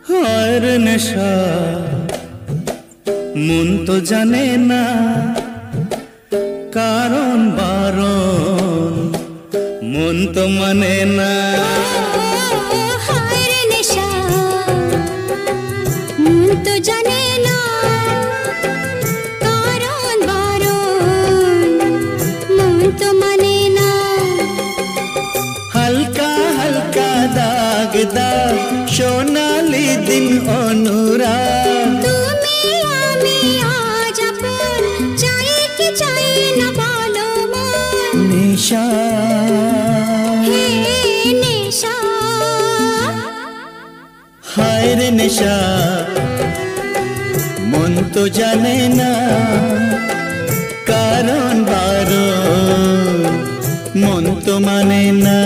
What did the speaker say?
আর নেশা মন তো জানে না কারণ বারণ মন তো মানে না। হায় রে নেশা মন তো জানে না কারণ বারণ মন তো মানে না। হালকা হালকা দাগ দাগ সোনালি দিন অনুরাগ তুমি আমি আজ আপন চাই কি চাই না বলো মন। নেশা হে নেশা হায় রে নেশা মন তো জানে না কারণ বারণ মন তো মানে না।